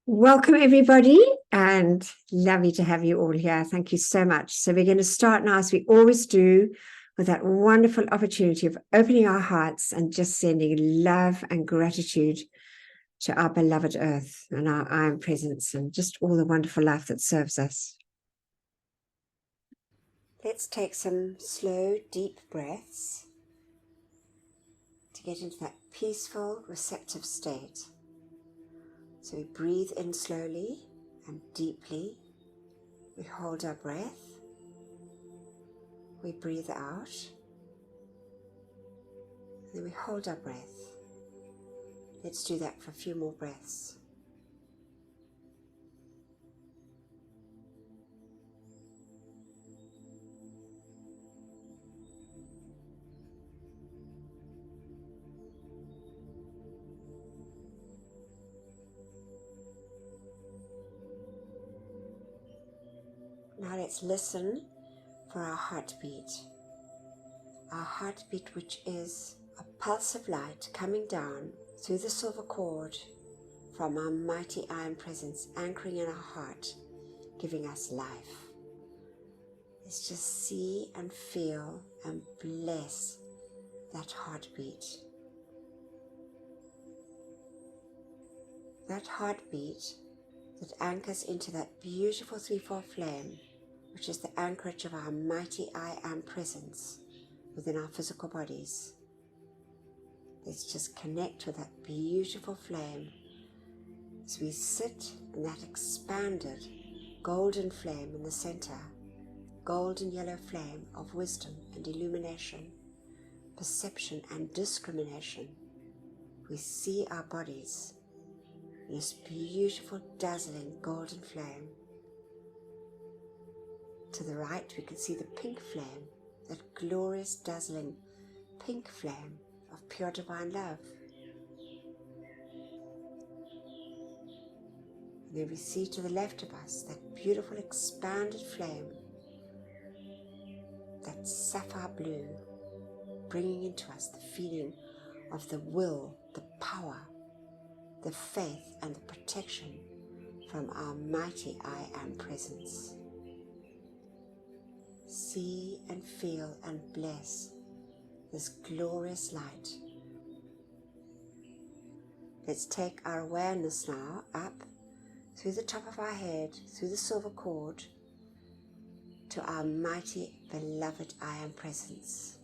Welcome, everybody, and lovely to have you all here. Thank you so much. So we're going to start now, as we always do, with that wonderful opportunity of opening our hearts and just sending love and gratitude to our beloved Earth and our iron presence and just all the wonderful life that serves us. Let's take some slow, deep breaths to get into that peaceful, receptive state. So we breathe in slowly and deeply. We hold our breath. We breathe out. And then we hold our breath. Let's do that for a few more breaths. Now let's listen for our heartbeat. Our heartbeat, which is a pulse of light coming down through the silver cord from our mighty iron presence, anchoring in our heart, giving us life. Let's just see and feel and bless that heartbeat. That heartbeat that anchors into that beautiful threefold flame, which is the anchorage of our mighty I Am presence within our physical bodies. Let's just connect with that beautiful flame as we sit in that expanded golden flame in the center, golden yellow flame of wisdom and illumination, perception and discrimination. We see our bodies in this beautiful, dazzling golden flame. To the right, we can see the pink flame, that glorious, dazzling pink flame of pure divine love. And then we see to the left of us that beautiful, expanded flame, that sapphire blue, bringing into us the feeling of the will, the power, the faith, and the protection from our mighty I Am presence. See and feel and bless this glorious light. Let's take our awareness now up through the top of our head, through the silver cord, to our mighty beloved I Am presence.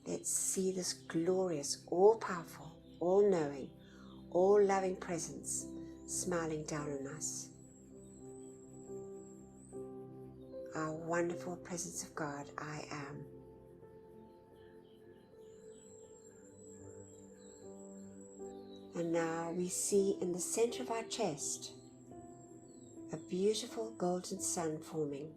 Let's see this glorious, all-powerful, all-knowing, all-loving presence smiling down on us. Our wonderful presence of God, I Am. And now we see in the center of our chest a beautiful golden sun forming,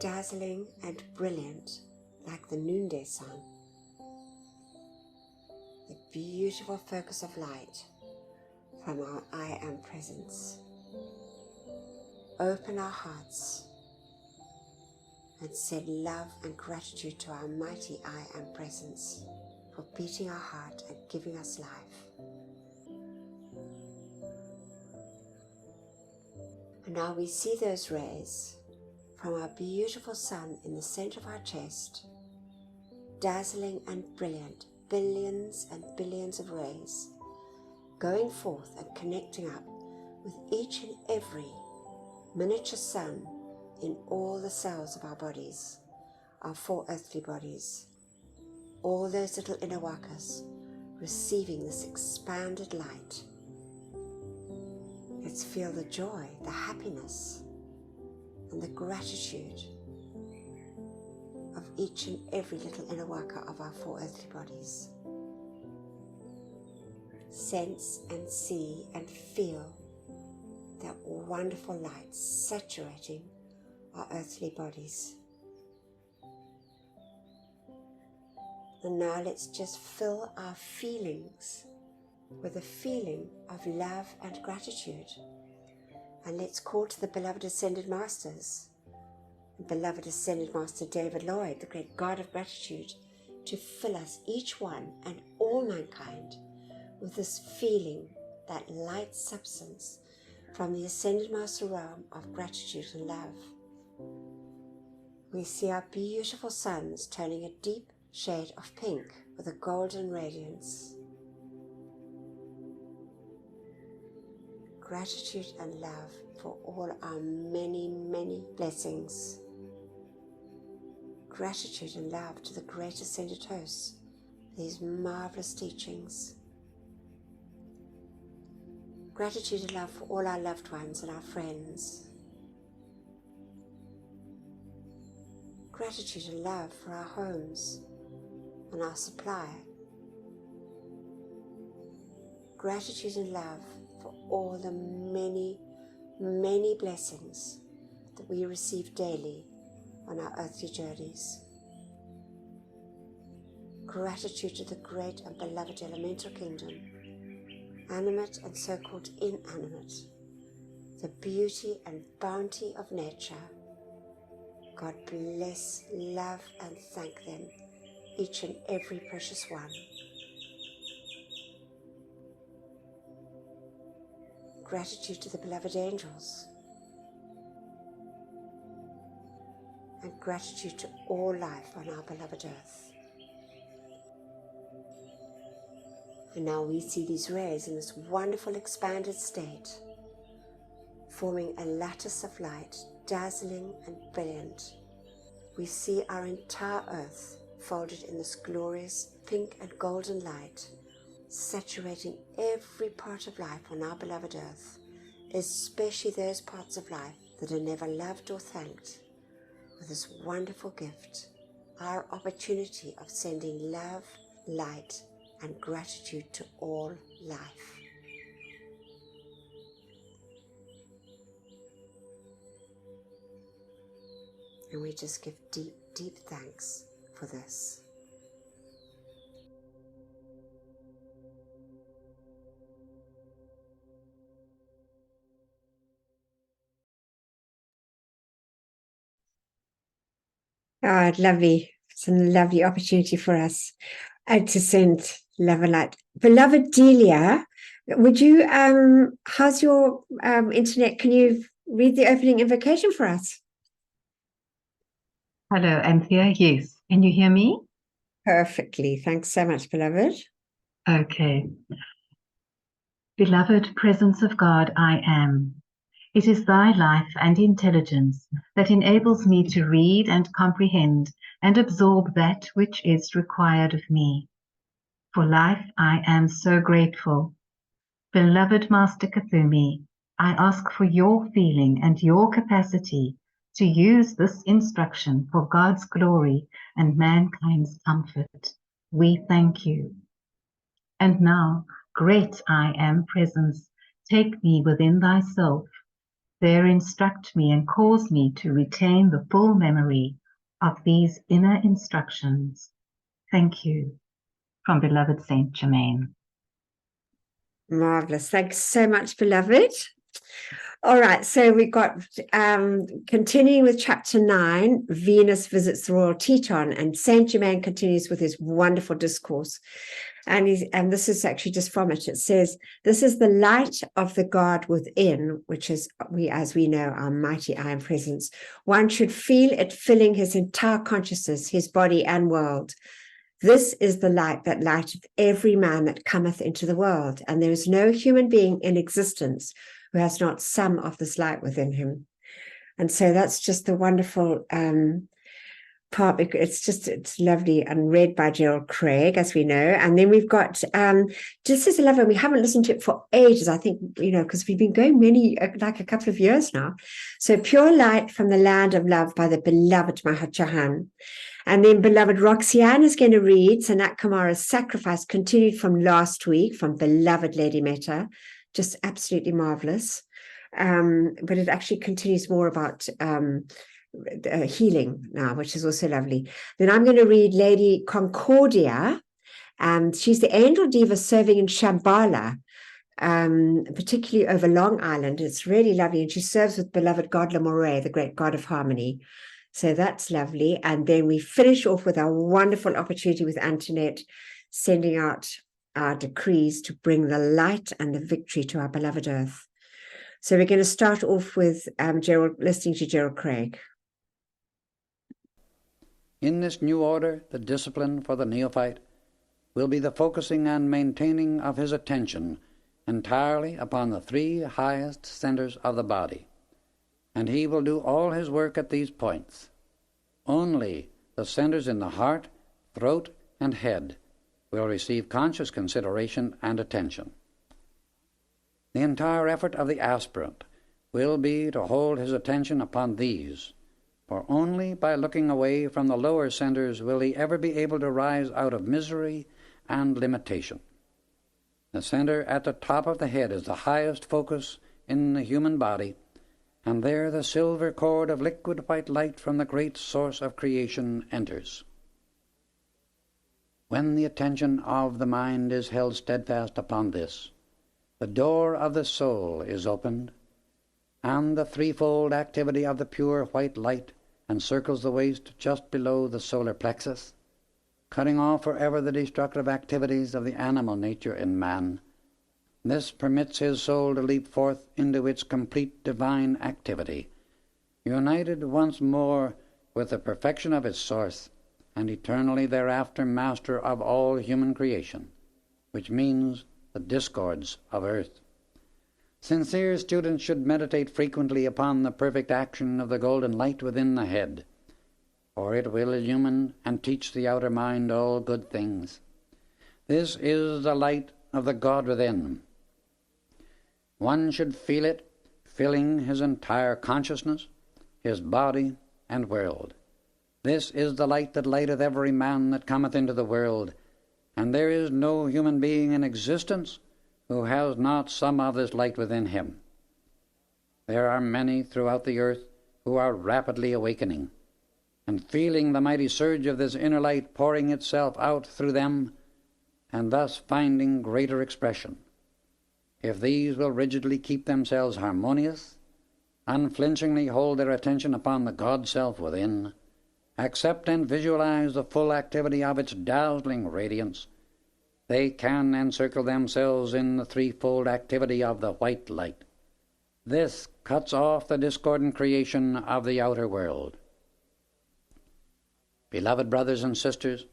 dazzling and brilliant like the noonday sun. The beautiful focus of light from our I Am presence. Open our hearts and send love and gratitude to our mighty I Am presence for beating our heart and giving us life. And now we see those rays from our beautiful sun in the center of our chest, dazzling and brilliant, billions and billions of rays, going forth and connecting up with each and every miniature sun in all the cells of our bodies, our four earthly bodies, all those little inner workers receiving this expanded light. Let's feel the joy, the happiness, and the gratitude of each and every little inner worker of our four earthly bodies. Sense and see and feel that wonderful light saturating our earthly bodies. And now let's just fill our feelings with a feeling of love and gratitude. And let's call to the beloved Ascended Masters, beloved Ascended Master David Lloyd, the great God of gratitude, to fill us, each one and all mankind, with this feeling, that light substance from the Ascended Master realm of gratitude and love. We see our beautiful suns turning a deep shade of pink with a golden radiance. Gratitude and love for all our many, many blessings. Gratitude and love to the great Ascended Hosts for these marvelous teachings. Gratitude and love for all our loved ones and our friends. Gratitude and love for our homes and our supply. Gratitude and love for all the many, many blessings that we receive daily on our earthly journeys. Gratitude to the great and beloved elemental kingdom, animate and so-called inanimate, the beauty and bounty of nature. God bless, love and thank them, each and every precious one. Gratitude to the beloved angels, and gratitude to all life on our beloved earth. And now we see these rays in this wonderful expanded state, forming a lattice of light, dazzling and brilliant. We see our entire earth folded in this glorious pink and golden light, saturating every part of life on our beloved earth, especially those parts of life that are never loved or thanked, with this wonderful gift, our opportunity of sending love, light, and gratitude to all life. And we just give deep, deep thanks for this. Oh, lovely. It's a lovely opportunity for us to send love and light. Beloved Delia, would you, how's your internet? Can you read the opening invocation for us? Hello, Anthea. Yes. Can you hear me? Perfectly. Thanks so much, beloved. Okay. Beloved presence of God, I am. It is thy life and intelligence that enables me to read and comprehend and absorb that which is required of me. For life, I am so grateful. Beloved Master Kuthumi, I ask for your feeling and your capacity to use this instruction for God's glory and mankind's comfort. We thank you. And now, great I am presence, take me within thyself. There instruct me and cause me to retain the full memory of these inner instructions. Thank you. From beloved Saint Germain. Marvelous. Thanks so much, beloved. All right, so we got continuing with chapter 9, Venus visits the royal Teton, and Saint Germain continues with his wonderful discourse. And this is actually just from it. It says, this is the light of the God within, which is, as we know, our mighty I am presence. One should feel it filling his entire consciousness, his body and world. This is the light that lighteth every man that cometh into the world, and there is no human being in existence who has not some of this light within him. And so that's just the wonderful part. It's lovely and read by Gerald Craig, as we know. And then we've got just as a lover, we haven't listened to it for ages, I think, because we've been going like a couple of years now. So Pure Light from the Land of Love by the beloved Mahachahan. And then beloved Roxanne is going to read Sanat Kumara's Sacrifice, continued from last week, from beloved Lady Meta. Just absolutely marvelous. But it actually continues more about healing now, which is also lovely. Then I'm going to read Lady Concordia, and she's the angel diva serving in Shambhala, particularly over Long Island. It's really lovely, and she serves with beloved God Lemore, the great god of harmony. So that's lovely. And then we finish off with our wonderful opportunity with Antoinette, sending out our decrees to bring the light and the victory to our beloved earth. So we're going to start off with listening to Gerald Craig. In this new order, the discipline for the neophyte will be the focusing and maintaining of his attention entirely upon the three highest centers of the body, and he will do all his work at these points. Only the centers in the heart, throat, and head will receive conscious consideration and attention. The entire effort of the aspirant will be to hold his attention upon these, for only by looking away from the lower centers will he ever be able to rise out of misery and limitation. The center at the top of the head is the highest focus in the human body, and there the silver cord of liquid white light from the great source of creation enters. When the attention of the mind is held steadfast upon this, the door of the soul is opened, and the threefold activity of the pure white light encircles the waist just below the solar plexus, cutting off forever the destructive activities of the animal nature in man. This permits his soul to leap forth into its complete divine activity, united once more with the perfection of its source, and eternally thereafter master of all human creation, which means the discords of earth. Sincere students should meditate frequently upon the perfect action of the golden light within the head, for it will illumine and teach the outer mind all good things. This is the light of the God within. One should feel it filling his entire consciousness, his body, and world. This is the light that lighteth every man that cometh into the world, and there is no human being in existence who has not some of this light within him. There are many throughout the earth who are rapidly awakening, and feeling the mighty surge of this inner light pouring itself out through them, and thus finding greater expression. If these will rigidly keep themselves harmonious, unflinchingly hold their attention upon the God self within, accept and visualize the full activity of its dazzling radiance, they can encircle themselves in the threefold activity of the white light. This cuts off the discordant creation of the outer world. Beloved brothers and sisters,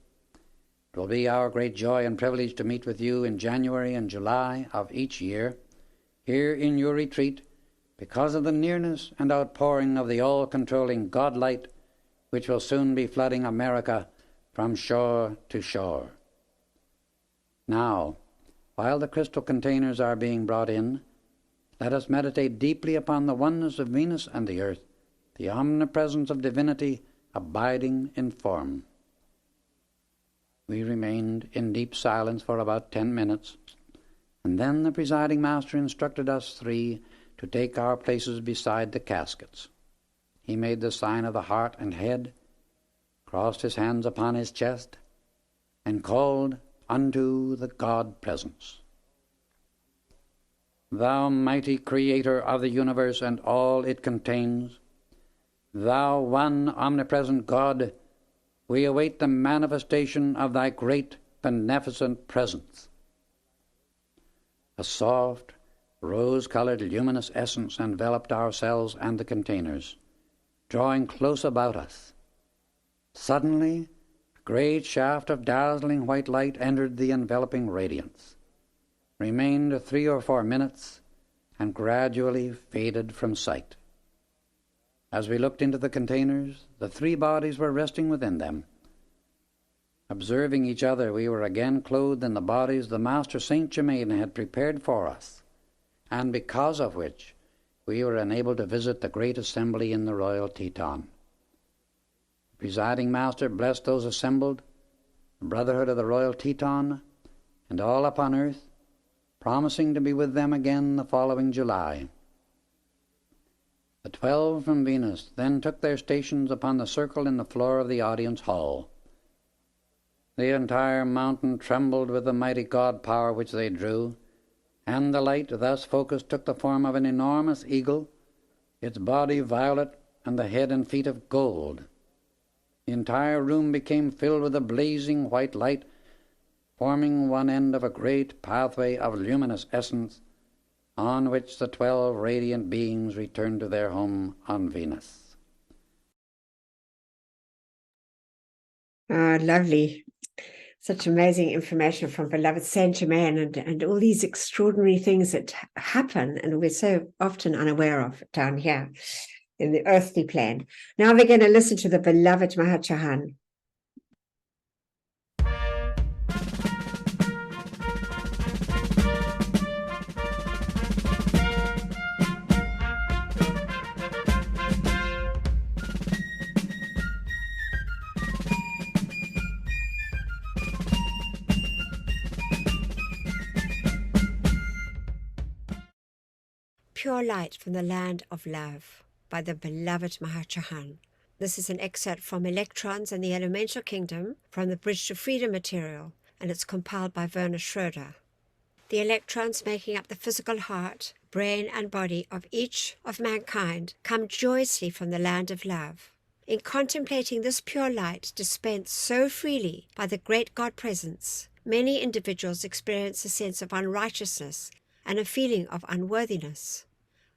it will be our great joy and privilege to meet with you in January and July of each year, here in your retreat, because of the nearness and outpouring of the all-controlling God light, which will soon be flooding America from shore to shore. Now, while the crystal containers are being brought in, let us meditate deeply upon the oneness of Venus and the earth, the omnipresence of divinity abiding in form. We remained in deep silence for about 10 minutes, and then the presiding master instructed us three to take our places beside the caskets. He made the sign of the heart and head, crossed his hands upon his chest, and called unto the God presence. Thou mighty Creator of the universe and all it contains, thou one omnipresent God, we await the manifestation of thy great beneficent presence. A soft, rose-colored, luminous essence enveloped ourselves and the containers, drawing close about us. Suddenly, a great shaft of dazzling white light entered the enveloping radiance, remained 3 or 4 minutes, and gradually faded from sight. As we looked into the containers, the three bodies were resting within them. Observing each other, we were again clothed in the bodies the Master Saint Germain had prepared for us, and because of which we were enabled to visit the great assembly in the royal Teton. The presiding master blessed those assembled, the brotherhood of the royal Teton, and all upon earth, promising to be with them again the following July. The 12 from Venus then took their stations upon the circle in the floor of the audience hall. The entire mountain trembled with the mighty God power which they drew, and the light thus focused took the form of an enormous eagle, its body violet and the head and feet of gold. The entire room became filled with a blazing white light, forming one end of a great pathway of luminous essence on which the 12 radiant beings return to their home on Venus. Oh, lovely. Such amazing information from beloved Saint Germain and all these extraordinary things that happen and we're so often unaware of down here in the earthly plane. Now we're going to listen to the beloved Mahachohan. Pure Light from the Land of Love by the beloved Mahachohan. This is an excerpt from Electrons and the Elemental Kingdom from the Bridge to Freedom material, and it's compiled by Werner Schroeder. The electrons making up the physical heart, brain and body of each of mankind come joyously from the land of love. In contemplating this pure light dispensed so freely by the great God presence, many individuals experience a sense of unrighteousness and a feeling of unworthiness.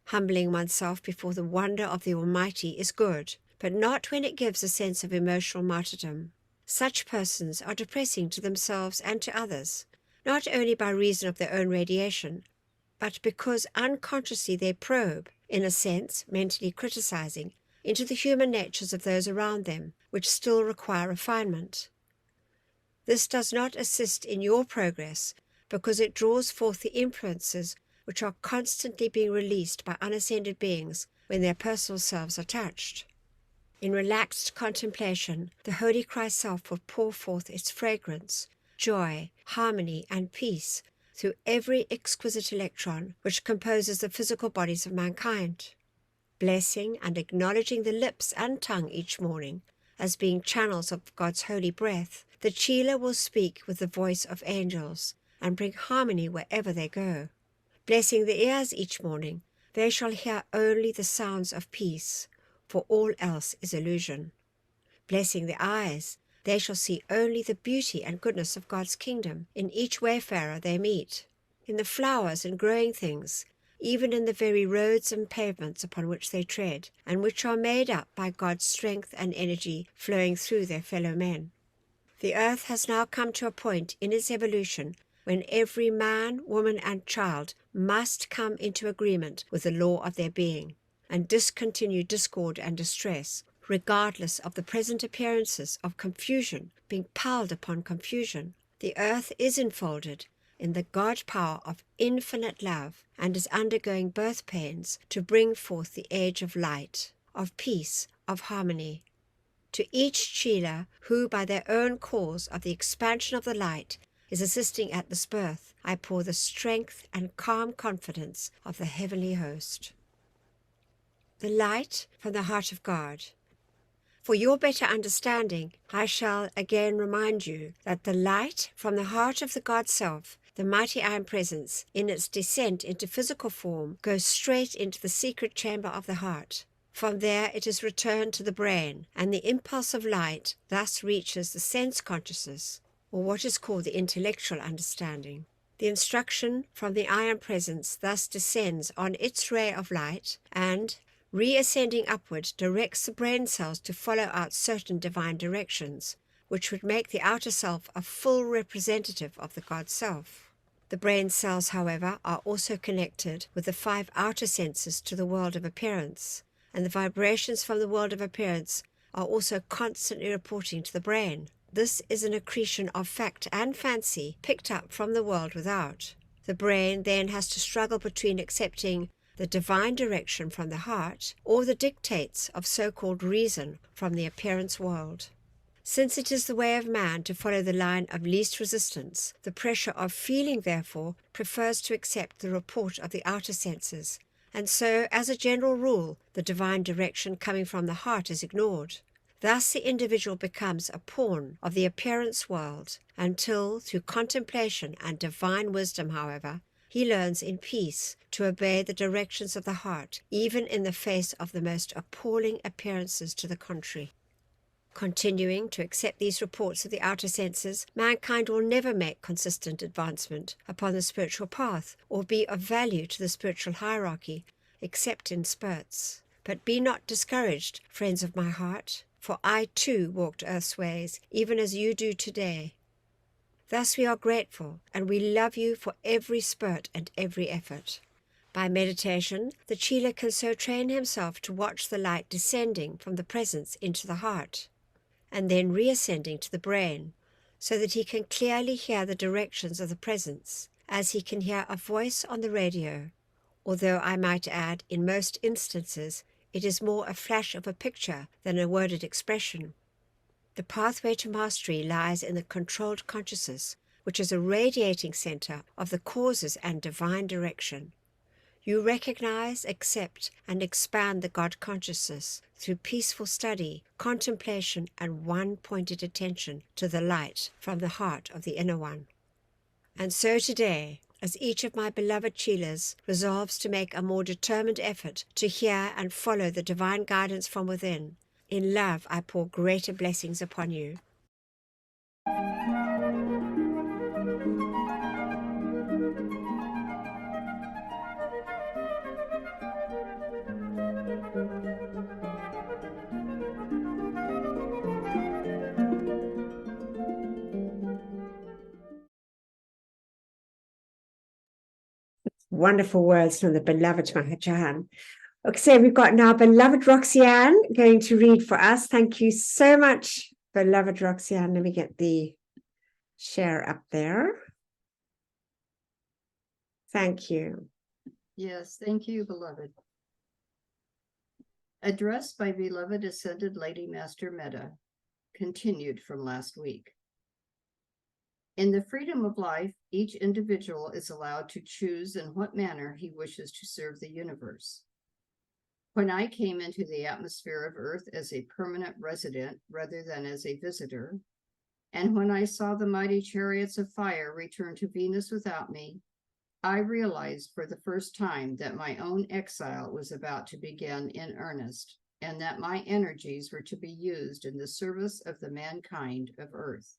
Humbling oneself before the wonder of the Almighty is good, but not when it gives a sense of emotional martyrdom. Such persons are depressing to themselves and to others, not only by reason of their own radiation, but because unconsciously they probe, in a sense, mentally criticizing, into the human natures of those around them, which still require refinement. This does not assist in your progress, because it draws forth the influences which are constantly being released by unascended beings when their personal selves are touched. In relaxed contemplation, the Holy Christ Self will pour forth its fragrance, joy, harmony, and peace through every exquisite electron which composes the physical bodies of mankind. Blessing and acknowledging the lips and tongue each morning as being channels of God's holy breath, the Chela will speak with the voice of angels and bring harmony wherever they go. Blessing the ears each morning, they shall hear only the sounds of peace, for all else is illusion. Blessing the eyes, they shall see only the beauty and goodness of God's kingdom in each wayfarer they meet, in the flowers and growing things, even in the very roads and pavements upon which they tread, and which are made up by God's strength and energy flowing through their fellow men. The earth has now come to a point in its evolution when every man, woman, and child must come into agreement with the law of their being, and discontinue discord and distress, regardless of the present appearances of confusion being piled upon confusion. The earth is enfolded in the God power of infinite love, and is undergoing birth pains to bring forth the age of light, of peace, of harmony. To each Chela, who by their own cause of the expansion of the light is assisting at this birth, I pour the strength and calm confidence of the heavenly host. The light from the heart of God. For your better understanding, I shall again remind you that the light from the heart of the God Self, the mighty I Am Presence, in its descent into physical form, goes straight into the secret chamber of the heart. From there it is returned to the brain, and the impulse of light thus reaches the sense consciousness, or what is called the intellectual understanding. The instruction from the I Am Presence thus descends on its ray of light, and, reascending upward, directs the brain cells to follow out certain divine directions, which would make the outer self a full representative of the God Self. The brain cells, however, are also connected with the 5 outer senses to the world of appearance, and the vibrations from the world of appearance are also constantly reporting to the brain. This is an accretion of fact and fancy picked up from the world without. The brain then has to struggle between accepting the divine direction from the heart or the dictates of so-called reason from the appearance world. Since it is the way of man to follow the line of least resistance, the pressure of feeling, therefore, prefers to accept the report of the outer senses, and so, as a general rule, the divine direction coming from the heart is ignored. Thus the individual becomes a pawn of the appearance world, until, through contemplation and divine wisdom, however, he learns in peace to obey the directions of the heart, even in the face of the most appalling appearances to the contrary. Continuing to accept these reports of the outer senses, mankind will never make consistent advancement upon the spiritual path or be of value to the spiritual hierarchy, except in spurts. But be not discouraged, friends of my heart, for I too walked earth's ways, even as you do today. Thus we are grateful, and we love you for every spurt and every effort. By meditation, the Chela can so train himself to watch the light descending from the presence into the heart, and then reascending to the brain, so that he can clearly hear the directions of the presence, as he can hear a voice on the radio, although I might add, in most instances, it is more a flash of a picture than a worded expression. The pathway to mastery lies in the controlled consciousness, which is a radiating center of the causes and divine direction. You recognize, accept, and expand the God consciousness through peaceful study, contemplation, and one-pointed attention to the light from the heart of the Inner One. And so today, as each of my beloved Chelas resolves to make a more determined effort to hear and follow the divine guidance from within, in love I pour greater blessings upon you. Wonderful words from the beloved Mahajan. Okay, so we've got now beloved Roxanne going to read for us. Thank you so much, beloved Roxanne. Let me get the share up there. Thank you. Yes, thank you, beloved. Addressed by beloved Ascended Lady Master Metta, continued from last week. In the freedom of life, each individual is allowed to choose in what manner he wishes to serve the universe. When I came into the atmosphere of Earth as a permanent resident rather than as a visitor, and when I saw the mighty chariots of fire return to Venus without me, I realized for the first time that my own exile was about to begin in earnest, and that my energies were to be used in the service of the mankind of Earth.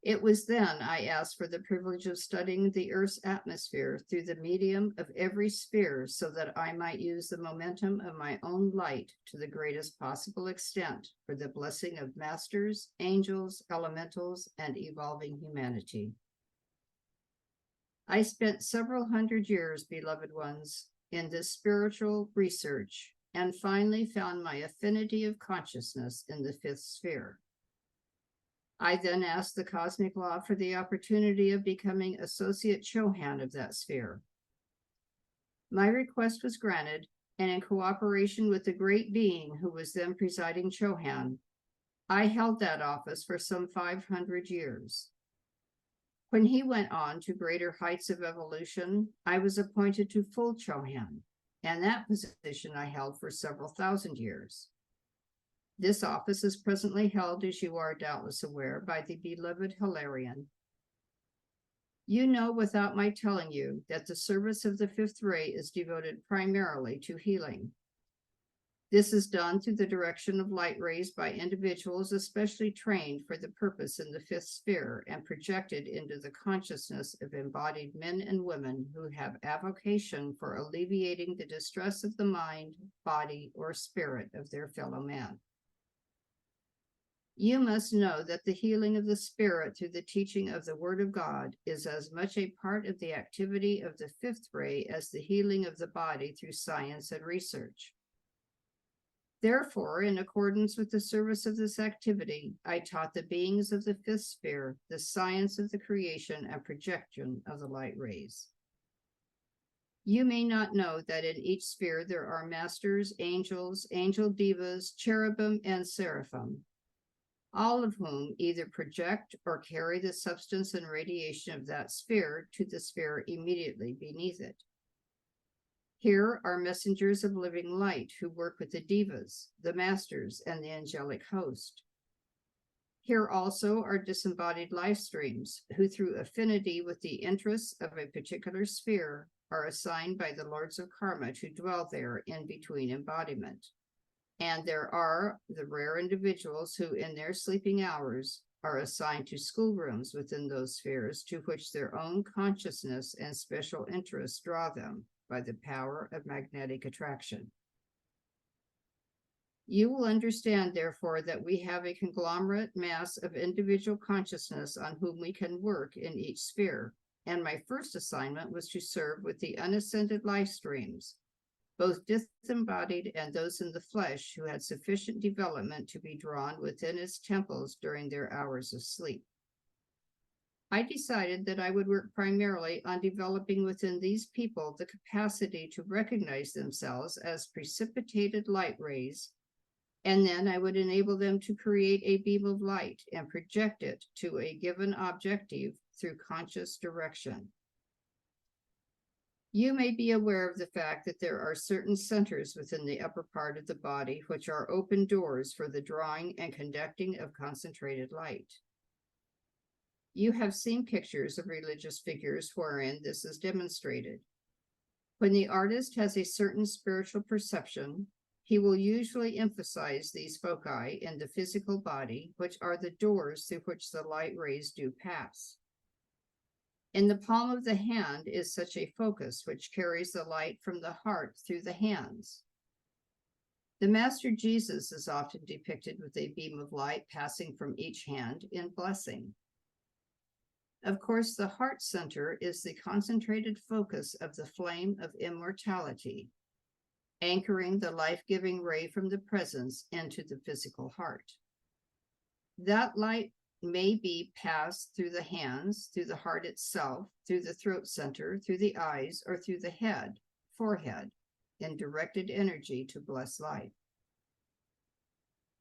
It was then I asked for the privilege of studying the Earth's atmosphere through the medium of every sphere so that I might use the momentum of my own light to the greatest possible extent for the blessing of masters, angels, elementals, and evolving humanity. I spent several hundred years, beloved ones, in this spiritual research and finally found my affinity of consciousness in the fifth sphere. I then asked the cosmic law for the opportunity of becoming associate Chohan of that sphere. My request was granted, and in cooperation with the great being who was then presiding Chohan, I held that office for some 500 years. When he went on to greater heights of evolution, I was appointed to full Chohan, and that position I held for several thousand years. This office is presently held, as you are doubtless aware, by the beloved Hilarion. You know without my telling you that the service of the fifth ray is devoted primarily to healing. This is done through the direction of light rays by individuals especially trained for the purpose in the fifth sphere and projected into the consciousness of embodied men and women who have avocation for alleviating the distress of the mind, body, or spirit of their fellow man. You must know that the healing of the spirit through the teaching of the Word of God is as much a part of the activity of the fifth ray as the healing of the body through science and research. Therefore, in accordance with the service of this activity, I taught the beings of the fifth sphere the science of the creation and projection of the light rays. You may not know that in each sphere there are masters, angels, angel divas, cherubim, and seraphim, all of whom either project or carry the substance and radiation of that sphere to the sphere immediately beneath it. Here are messengers of living light who work with the divas, the masters, and the angelic host. Here also are disembodied life streams who, through affinity with the interests of a particular sphere, are assigned by the lords of karma to dwell there in between embodiment. And there are the rare individuals who, in their sleeping hours, are assigned to schoolrooms within those spheres to which their own consciousness and special interests draw them by the power of magnetic attraction. You will understand, therefore, that we have a conglomerate mass of individual consciousness on whom we can work in each sphere, and my first assignment was to serve with the unascended life streams, both disembodied and those in the flesh who had sufficient development to be drawn within its temples during their hours of sleep. I decided that I would work primarily on developing within these people the capacity to recognize themselves as precipitated light rays, and then I would enable them to create a beam of light and project it to a given objective through conscious direction. You may be aware of the fact that there are certain centers within the upper part of the body which are open doors for the drawing and conducting of concentrated light. You have seen pictures of religious figures wherein this is demonstrated. When the artist has a certain spiritual perception, he will usually emphasize these foci in the physical body, which are the doors through which the light rays do pass. In the palm of the hand is such a focus which carries the light from the heart through the hands. The Master Jesus is often depicted with a beam of light passing from each hand in blessing. Of course, the heart center is the concentrated focus of the flame of immortality, anchoring the life-giving ray from the presence into the physical heart. That light may be passed through the hands, through the heart itself, through the throat center, through the eyes, or through the head, forehead, in directed energy to bless life.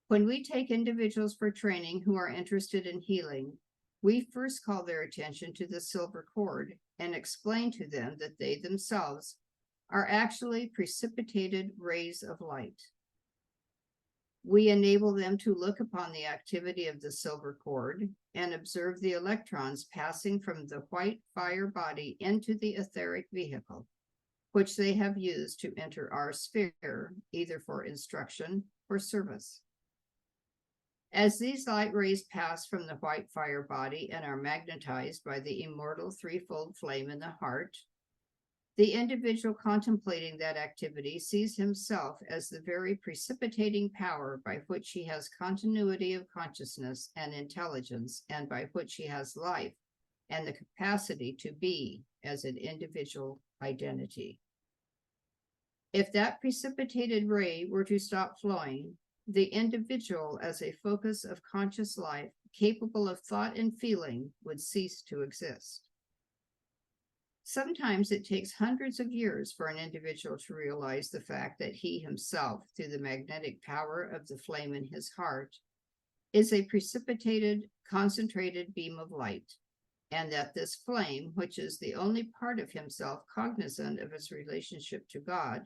When we take individuals for training who are interested in healing, we first call their attention to the silver cord and explain to them that they themselves are actually precipitated rays of light. We enable them to look upon the activity of the silver cord and observe the electrons passing from the white fire body into the etheric vehicle, which they have used to enter our sphere, either for instruction or service. As these light rays pass from the white fire body and are magnetized by the immortal threefold flame in the heart, the individual contemplating that activity sees himself as the very precipitating power by which he has continuity of consciousness and intelligence, and by which he has life and the capacity to be as an individual identity. If that precipitated ray were to stop flowing, the individual as a focus of conscious life, capable of thought and feeling, would cease to exist. Sometimes it takes hundreds of years for an individual to realize the fact that he himself, through the magnetic power of the flame in his heart, is a precipitated, concentrated beam of light, and that this flame, which is the only part of himself cognizant of his relationship to God,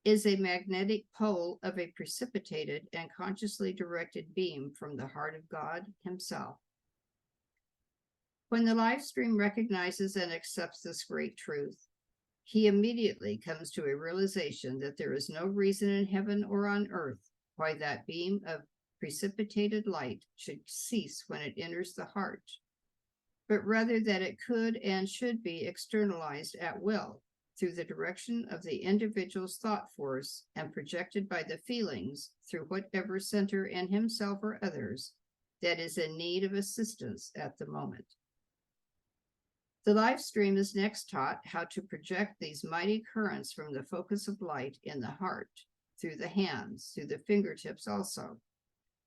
is a magnetic pole of a precipitated and consciously directed beam from the heart of God himself. When the live stream recognizes and accepts this great truth, he immediately comes to a realization that there is no reason in heaven or on earth why that beam of precipitated light should cease when it enters the heart, but rather that it could and should be externalized at will through the direction of the individual's thought force and projected by the feelings through whatever center in himself or others that is in need of assistance at the moment. The live stream is next taught how to project these mighty currents from the focus of light in the heart, through the hands, through the fingertips also,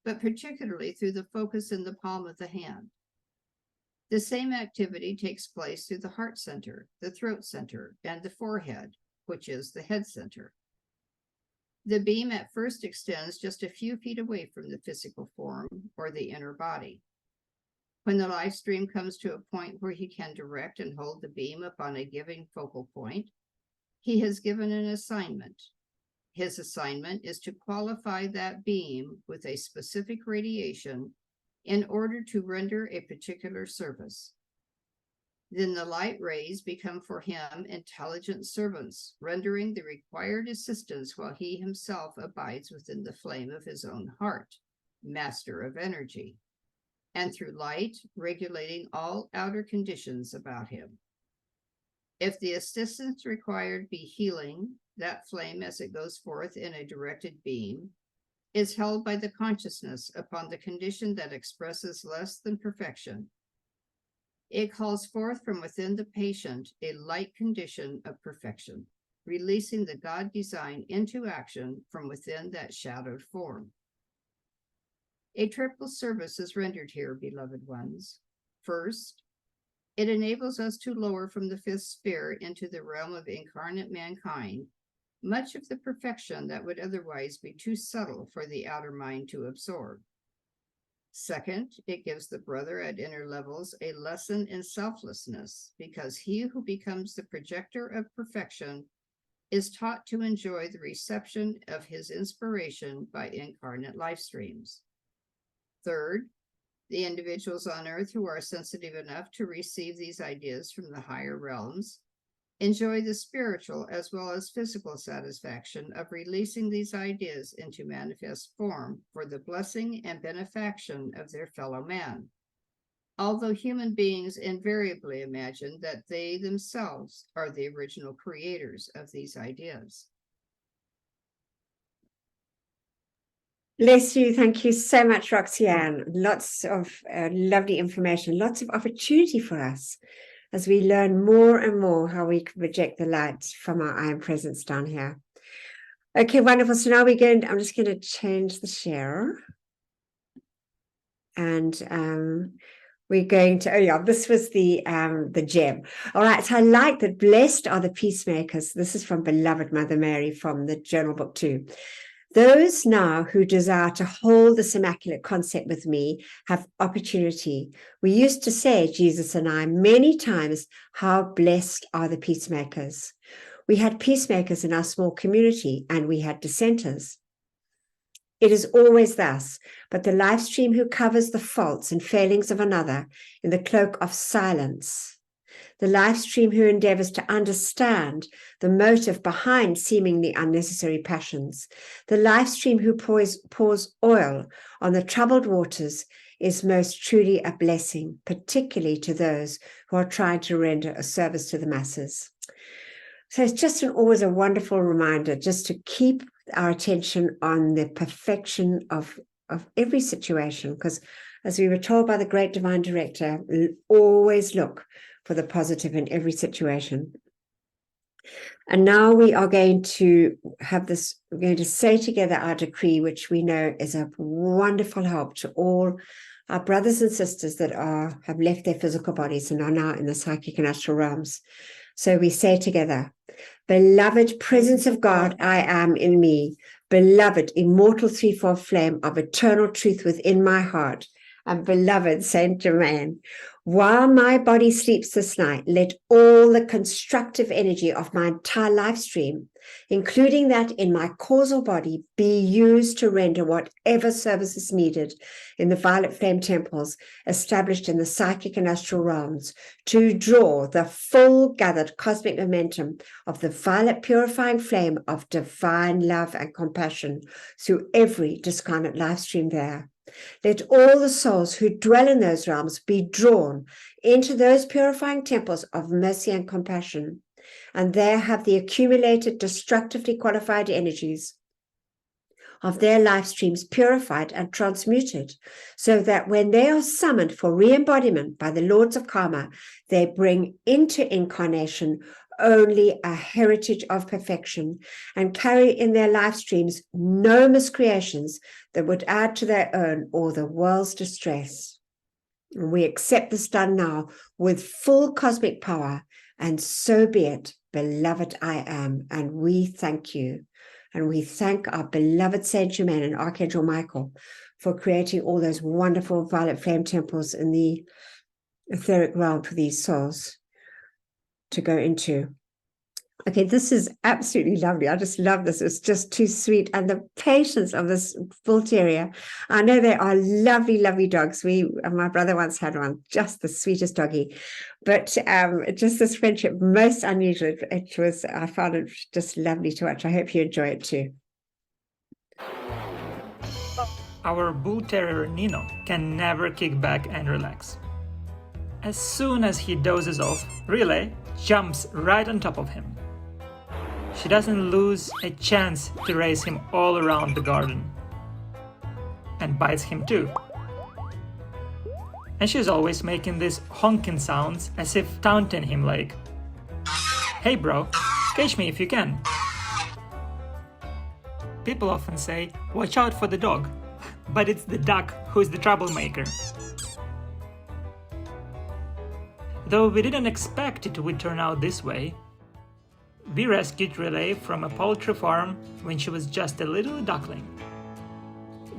but particularly through the focus in the palm of the hand. The same activity takes place through the heart center, the throat center, and the forehead, which is the head center. The beam at first extends just a few feet away from the physical form or the inner body. When the live stream comes to a point where he can direct and hold the beam upon a given focal point, he has given an assignment. His assignment is to qualify that beam with a specific radiation in order to render a particular service. Then the light rays become for him intelligent servants, rendering the required assistance while he himself abides within the flame of his own heart, master of energy, and through light, regulating all outer conditions about him. If the assistance required be healing, that flame, as it goes forth in a directed beam, is held by the consciousness upon the condition that expresses less than perfection. It calls forth from within the patient a light condition of perfection, releasing the God design into action from within that shadowed form. A triple service is rendered here, beloved ones. First, it enables us to lower from the fifth sphere into the realm of incarnate mankind much of the perfection that would otherwise be too subtle for the outer mind to absorb. Second, it gives the brother at inner levels a lesson in selflessness, because he who becomes the projector of perfection is taught to enjoy the reception of his inspiration by incarnate life streams. Third, the individuals on earth who are sensitive enough to receive these ideas from the higher realms enjoy the spiritual as well as physical satisfaction of releasing these ideas into manifest form for the blessing and benefaction of their fellow man. Although human beings invariably imagine that they themselves are the original creators of these ideas. Bless you. Thank you so much, Roxanne. Lots of lovely information, lots of opportunity for us as we learn more and more how we can project the light from our I Am Presence down here. Okay, wonderful. So now I'm just going to change the share. And we're going to, oh yeah, this was the gem. All right, so I like that. Blessed are the peacemakers. This is from Beloved Mother Mary from the Journal Book 2. Those now who desire to hold this immaculate concept with me have opportunity. We used to say, Jesus and I, many times, how blessed are the peacemakers. We had peacemakers in our small community and we had dissenters. It is always thus, but the live stream who covers the faults and failings of another in the cloak of silence, the live stream who endeavors to understand the motive behind seemingly unnecessary passions, the live stream who pours oil on the troubled waters is most truly a blessing, particularly to those who are trying to render a service to the masses. So it's just always a wonderful reminder just to keep our attention on the perfection of every situation, because as we were told by the great divine director, always look for the positive in every situation. And now we are going to have this, we're going to say together our decree, which we know is a wonderful help to all our brothers and sisters that have left their physical bodies and are now in the psychic and astral realms. So we say together, beloved presence of God, I am in me, beloved immortal threefold flame of eternal truth within my heart, and beloved Saint Germain, while my body sleeps this night, let all the constructive energy of my entire life stream, including that in my causal body, be used to render whatever service is needed in the violet flame temples established in the psychic and astral realms to draw the full gathered cosmic momentum of the violet purifying flame of divine love and compassion through every discarnate life stream there. Let all the souls who dwell in those realms be drawn into those purifying temples of mercy and compassion, and there have the accumulated destructively qualified energies of their life streams purified and transmuted, so that when they are summoned for re-embodiment by the lords of karma, they bring into incarnation only a heritage of perfection and carry in their life streams no miscreations that would add to their own or the world's distress. And we accept this done now with full cosmic power, and so be it, beloved I am, and we thank you. And we thank our beloved Saint Germain and Archangel Michael for creating all those wonderful violet flame temples in the etheric realm for these souls to go into. Okay, this is absolutely lovely. I just love this. It's just too sweet. And the patience of this bull terrier. I know they are lovely, lovely dogs. My brother once had one, just the sweetest doggy. But just this friendship, most unusual. I found it just lovely to watch. I hope you enjoy it too. Our bull terrier Nino can never kick back and relax. As soon as he dozes off, Relay jumps right on top of him. She doesn't lose a chance to race him all around the garden. And bites him too. And she's always making these honking sounds as if taunting him like, "Hey bro, catch me if you can." People often say, "Watch out for the dog," but it's the duck who's the troublemaker. Though we didn't expect it would turn out this way, we rescued Relay from a poultry farm when she was just a little duckling.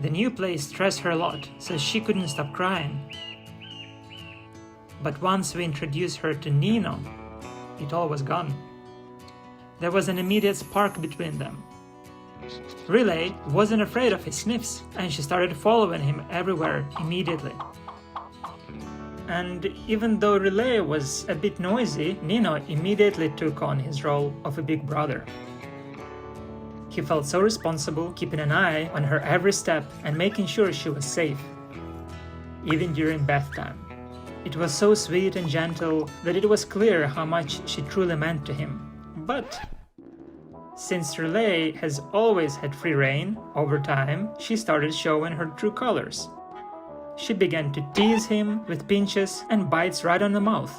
The new place stressed her a lot, so she couldn't stop crying. But once we introduced her to Nino, it all was gone. There was an immediate spark between them. Relay wasn't afraid of his sniffs, and she started following him everywhere immediately. And even though Relay was a bit noisy, Nino immediately took on his role of a big brother. He felt so responsible, keeping an eye on her every step and making sure she was safe, even during bath time. It was so sweet and gentle that it was clear how much she truly meant to him. But since Relay has always had free rein, over time she started showing her true colors. She began to tease him with pinches and bites right on the mouth.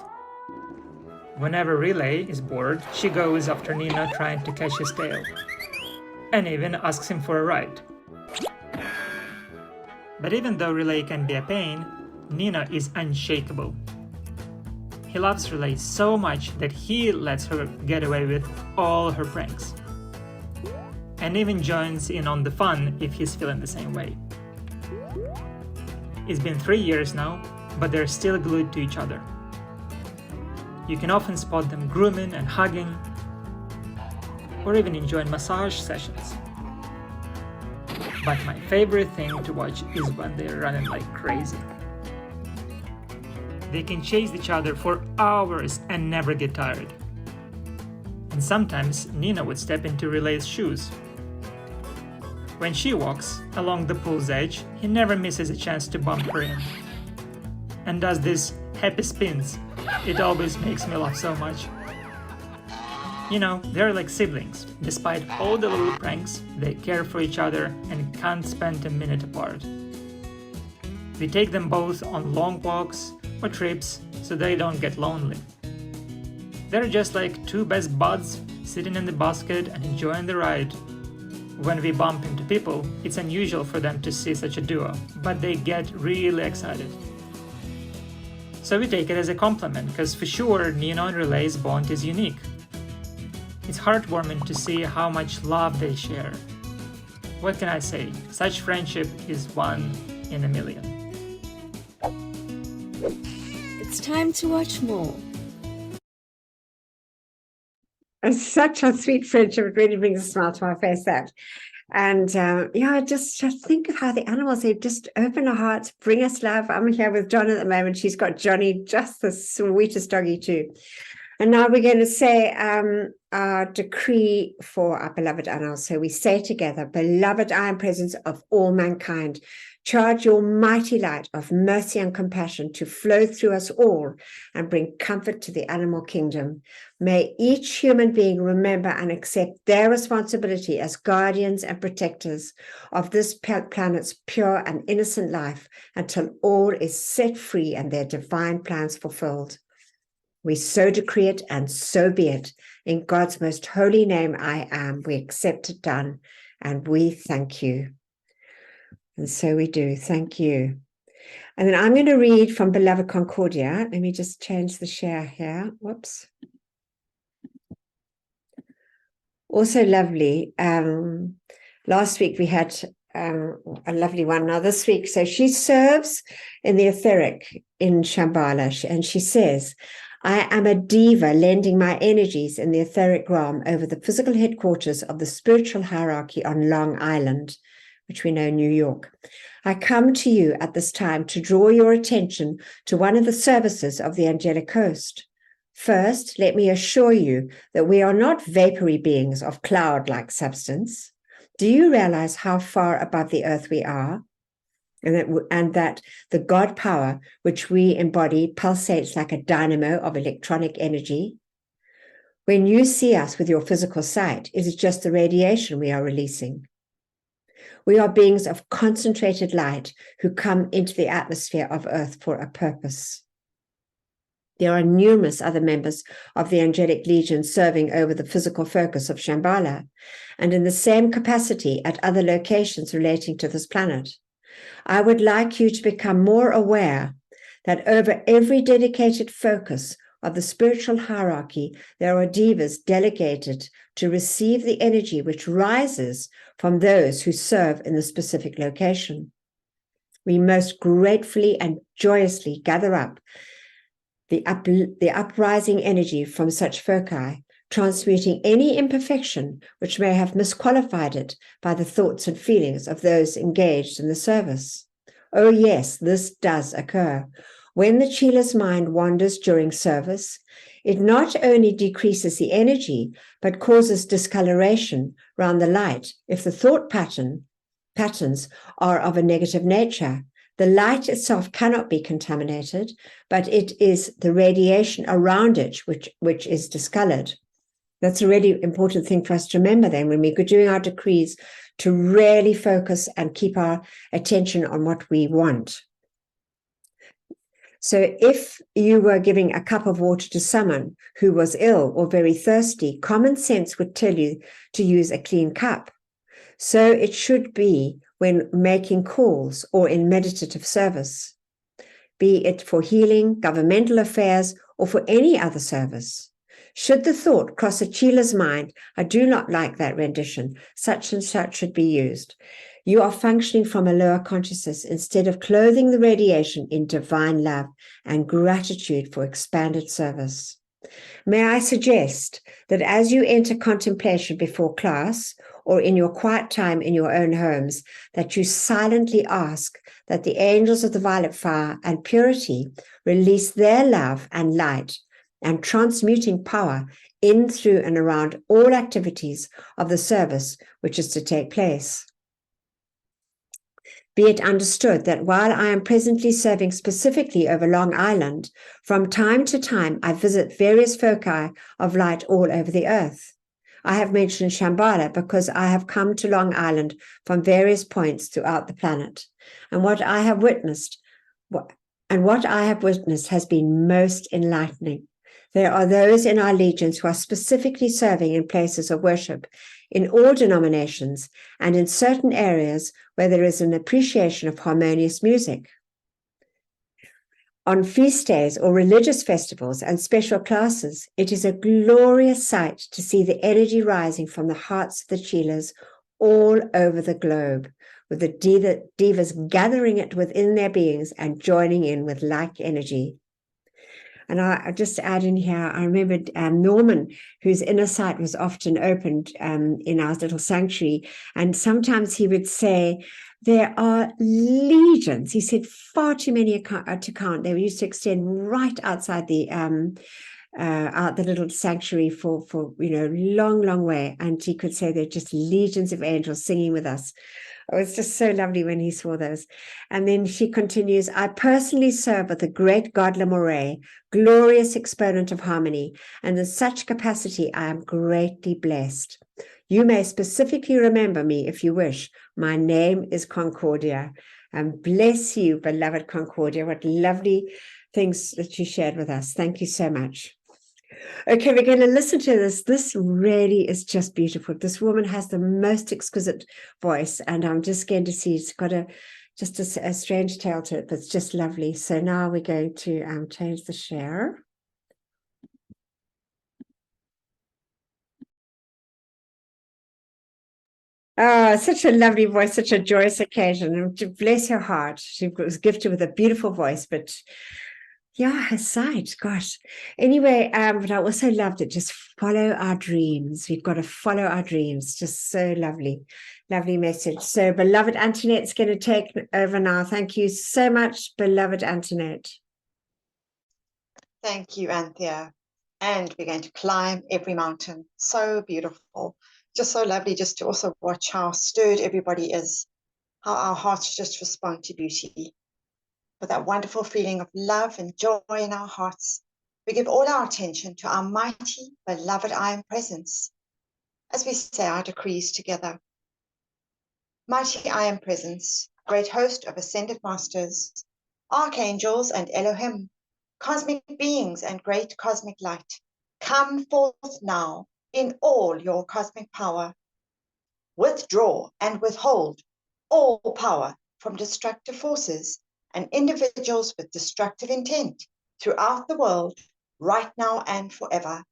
Whenever Relay is bored, she goes after Nino trying to catch his tail, and even asks him for a ride. But even though Relay can be a pain, Nino is unshakable. He loves Relay so much that he lets her get away with all her pranks, and even joins in on the fun if he's feeling the same way. It's been 3 years now, but they're still glued to each other. You can often spot them grooming and hugging, or even enjoying massage sessions. But my favorite thing to watch is when they're running like crazy. They can chase each other for hours and never get tired. And sometimes Nina would step into Relay's shoes. When she walks along the pool's edge, he never misses a chance to bump her in, and does these happy spins. It always makes me laugh so much. You know, they're like siblings. Despite all the little pranks, they care for each other and can't spend a minute apart. We take them both on long walks or trips so they don't get lonely. They're just like two best buds sitting in the basket and enjoying the ride. When we bump into people, it's unusual for them to see such a duo, but they get really excited. So we take it as a compliment, because for sure Nino and Relay's bond is unique. It's heartwarming to see how much love they share. What can I say? Such friendship is one in a million. It's time to watch more. It's such a sweet friendship. It really brings a smile to my face, that. And just think of how the animals, they just open our hearts, bring us love. I'm here with John at the moment. She's got Johnny, just the sweetest doggy too. And now we're going to say our decree for our beloved animals. So we say together, beloved I am presence of all mankind, charge your mighty light of mercy and compassion to flow through us all and bring comfort to the animal kingdom. May each human being remember and accept their responsibility as guardians and protectors of this planet's pure and innocent life until all is set free and their divine plans fulfilled. We so decree it, and so be it. In God's most holy name, I am. We accept it done, and we thank you. And so we do. Thank you. And then I'm going to read from Beloved Concordia. Let me just change the share here. Whoops. Also lovely. Last week we had a lovely one. Now this week, so she serves in the etheric in Shambhala, and she says, I am a diva lending my energies in the etheric realm over the physical headquarters of the spiritual hierarchy on Long Island, which we know New York. I come to you at this time to draw your attention to one of the services of the angelic host. First, let me assure you that we are not vapory beings of cloud-like substance. Do you realize how far above the earth we are? And that the God power which we embody pulsates like a dynamo of electronic energy? When you see us with your physical sight, it is just the radiation we are releasing. We are beings of concentrated light who come into the atmosphere of Earth for a purpose. There are numerous other members of the angelic legion serving over the physical focus of Shambhala, and in the same capacity at other locations relating to this planet. I would like you to become more aware that over every dedicated focus of the spiritual hierarchy, there are divas delegated to receive the energy which rises from those who serve in the specific location. We most gratefully and joyously gather up the uprising energy from such foci, transmuting any imperfection which may have misqualified it by the thoughts and feelings of those engaged in the service. Oh yes, this does occur. When the Chila's mind wanders during service, it not only decreases the energy, but causes discoloration around the light if the thought patterns are of a negative nature. The light itself cannot be contaminated, but it is the radiation around it which is discolored. That's a really important thing for us to remember then when we're doing our decrees, to really focus and keep our attention on what we want. So if you were giving a cup of water to someone who was ill or very thirsty, common sense would tell you to use a clean cup. So it should be when making calls or in meditative service, be it for healing, governmental affairs, or for any other service. Should the thought cross a Chila's mind, I do not like that rendition, such and such should be used. You are functioning from a lower consciousness instead of clothing the radiation in divine love and gratitude for expanded service. May I suggest that as you enter contemplation before class or in your quiet time in your own homes, that you silently ask that the angels of the violet fire and purity release their love and light and transmuting power in, through, and around all activities of the service which is to take place. Be it understood that while I am presently serving specifically over Long Island, from time to time I visit various foci of light all over the earth. I have mentioned Shambhala because I have come to Long Island from various points throughout the planet, and what I have witnessed has been most enlightening. There are those in our legions who are specifically serving in places of worship in all denominations and in certain areas where there is an appreciation of harmonious music. On feast days or religious festivals and special classes, it is a glorious sight to see the energy rising from the hearts of the Chilas all over the globe, with the divas gathering it within their beings and joining in with like energy. And I just add in here, I remembered Norman, whose inner sight was often opened in our little sanctuary. And sometimes he would say, there are legions. He said far too many to count. They used to extend right outside the out the little sanctuary for long way. And he could say they're just legions of angels singing with us. It was just so lovely when he saw those. And then she continues, I personally serve with the great God Lemoray, glorious exponent of harmony, and in such capacity I am greatly blessed. You may specifically remember me if you wish. My name is Concordia. And bless you, beloved Concordia. What lovely things that you shared with us. Thank you so much. Okay, we're going to listen to this. This really is just beautiful. This woman has the most exquisite voice, and I'm just going to see it's got a strange tale to it, but it's just lovely. So now we're going to change the share. Oh, such a lovely voice, such a joyous occasion. And bless her heart. She was gifted with a beautiful voice, but Yeah, her sight, gosh. Anyway, but I also loved it. Just follow our dreams. We've got to follow our dreams. Just so lovely, lovely message. So, beloved Antoinette's going to take over now. Thank you so much, beloved Antoinette. Thank you, Anthea. And we're going to climb every mountain. So beautiful. Just so lovely just to also watch how stirred everybody is, how our hearts just respond to beauty. With that wonderful feeling of love and joy in our hearts, we give all our attention to our mighty, beloved I Am Presence, as we say our decrees together. Mighty I Am Presence, great host of ascended masters, archangels and Elohim, cosmic beings and great cosmic light, come forth now in all your cosmic power. Withdraw and withhold all power from destructive forces and individuals with destructive intent throughout the world, right now and forever,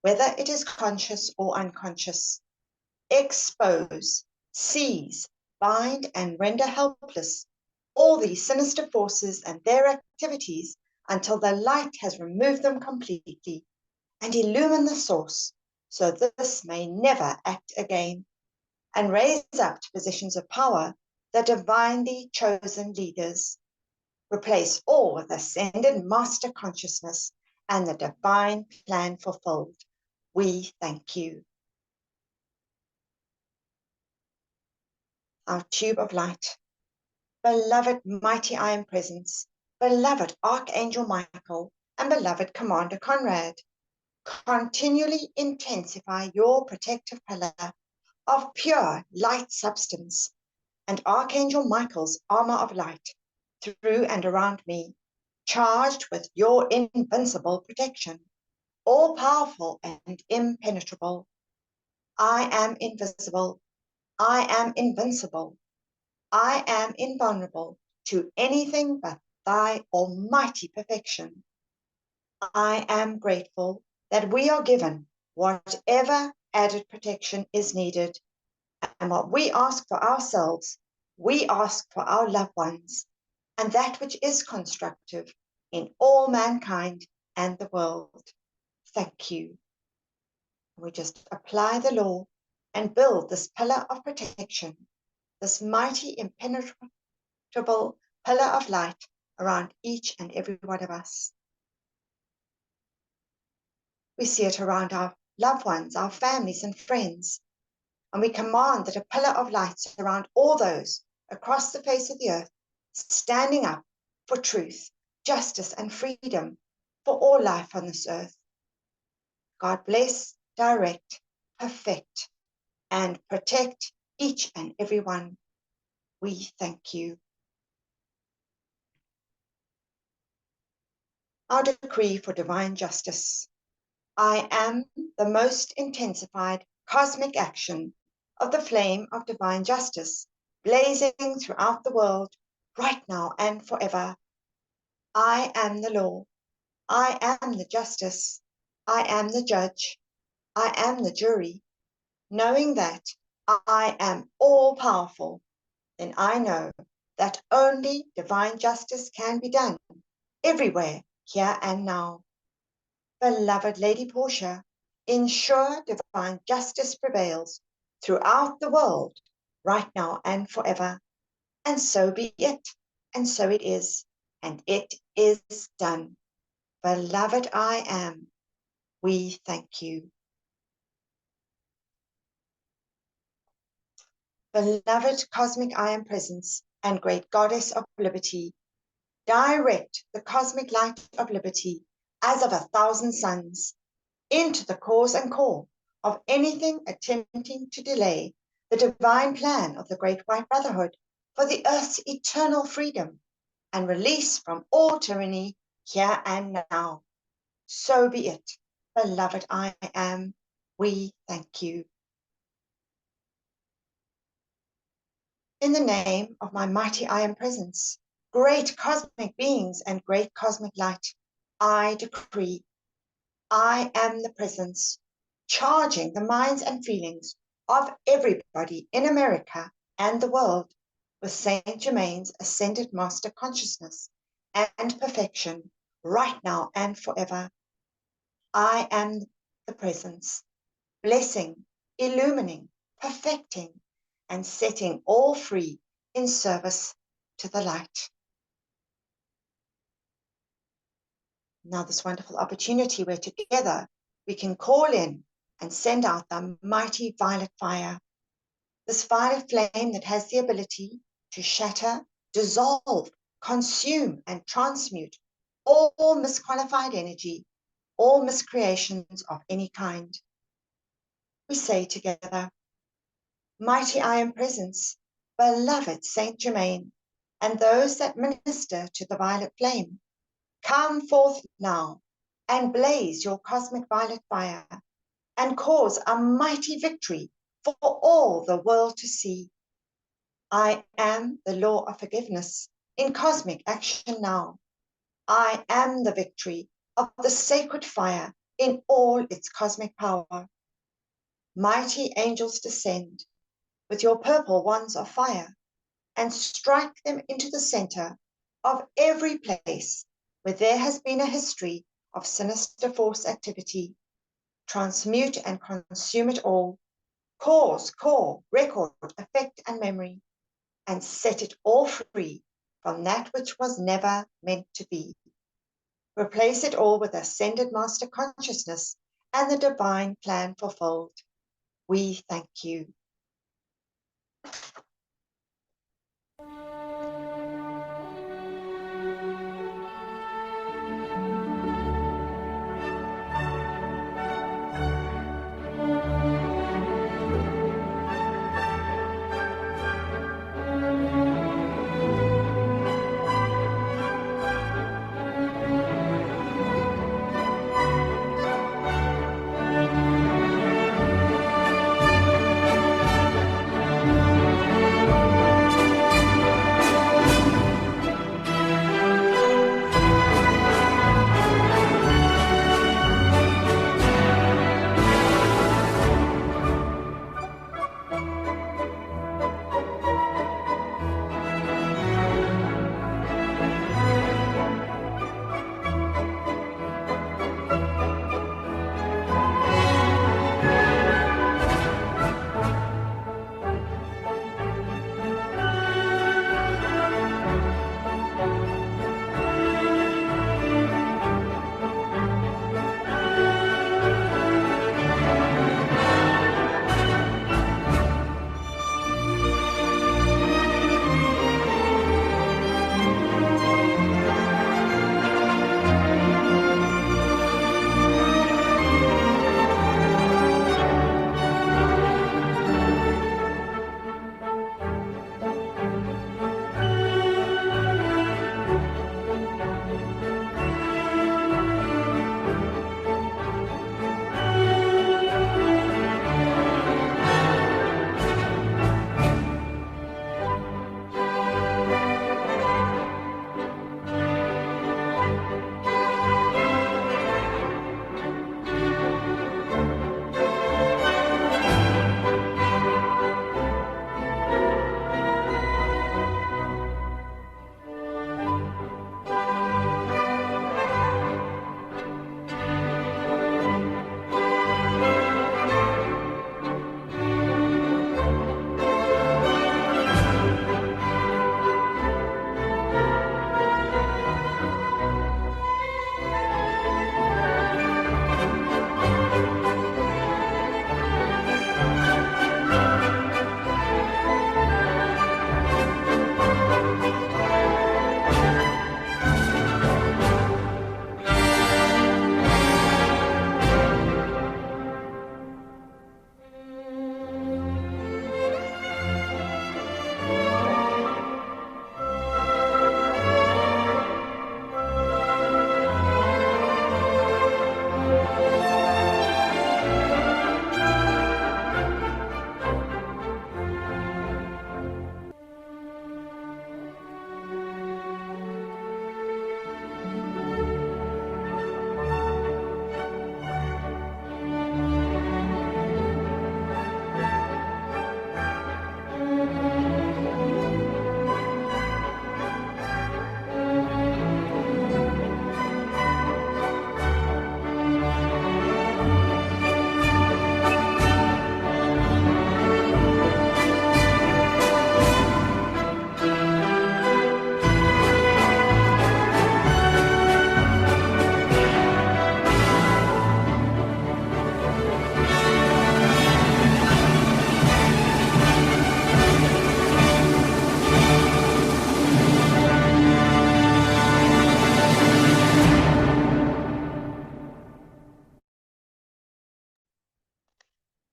whether it is conscious or unconscious. Expose, seize, bind, and render helpless all these sinister forces and their activities until the light has removed them completely, and illumine the source, so this may never act again, and raise up to positions of power the divinely chosen leaders. Replace all with ascended master consciousness and the divine plan fulfilled. We thank you. Our tube of light. Beloved mighty I Am Presence, beloved Archangel Michael, and beloved Commander Conrad, continually intensify your protective pillar of pure light substance and Archangel Michael's armor of light through and around me, charged with your invincible protection, all-powerful and impenetrable. I am invisible. I am invincible. I am invulnerable to anything but thy almighty perfection. I am grateful that we are given whatever added protection is needed, and what we ask for ourselves, we ask for our loved ones, and that which is constructive in all mankind and the world. Thank you. We just apply the law and build this pillar of protection, this mighty impenetrable pillar of light around each and every one of us. We see it around our loved ones, our families and friends, and we command that a pillar of light surround all those across the face of the earth, standing up for truth, justice, and freedom for all life on this earth. God bless, direct, perfect, and protect each and every one. We thank you. Our decree for divine justice. I am the most intensified cosmic action of the flame of divine justice, blazing throughout the world, right now and forever. I am the law. I am the justice. I am the judge. I am the jury. Knowing that I am all-powerful, then I know that only divine justice can be done everywhere, here and now. Beloved Lady Portia, ensure divine justice prevails throughout the world, right now and forever. And so be it, and so it is, and it is done. Beloved I Am, we thank you. Beloved Cosmic I Am Presence and Great Goddess of Liberty, direct the cosmic light of liberty as of 1,000 suns into the cause and core of anything attempting to delay the divine plan of the Great White Brotherhood for the earth's eternal freedom and release from all tyranny here and now. So be it, beloved I Am, we thank you. In the name of my mighty I Am Presence, great cosmic beings and great cosmic light, I decree, I am the presence, charging the minds and feelings of everybody in America and the world with Saint Germain's ascended master consciousness and perfection right now and forever. I am the presence, blessing, illumining, perfecting, and setting all free in service to the light. Now this wonderful opportunity where together we can call in and send out the mighty violet fire. This violet flame that has the ability to shatter, dissolve, consume, and transmute all misqualified energy, all miscreations of any kind. We say together, mighty I am presence, beloved Saint Germain, and those that minister to the violet flame, come forth now and blaze your cosmic violet fire and cause a mighty victory for all the world to see. I am the law of forgiveness in cosmic action now. I am the victory of the sacred fire in all its cosmic power. Mighty angels descend with your purple wands of fire and strike them into the center of every place where there has been a history of sinister force activity. Transmute and consume it all, cause, core, record, effect, and memory, and set it all free from that which was never meant to be. Replace it all with ascended master consciousness and the divine plan fulfilled. We thank you.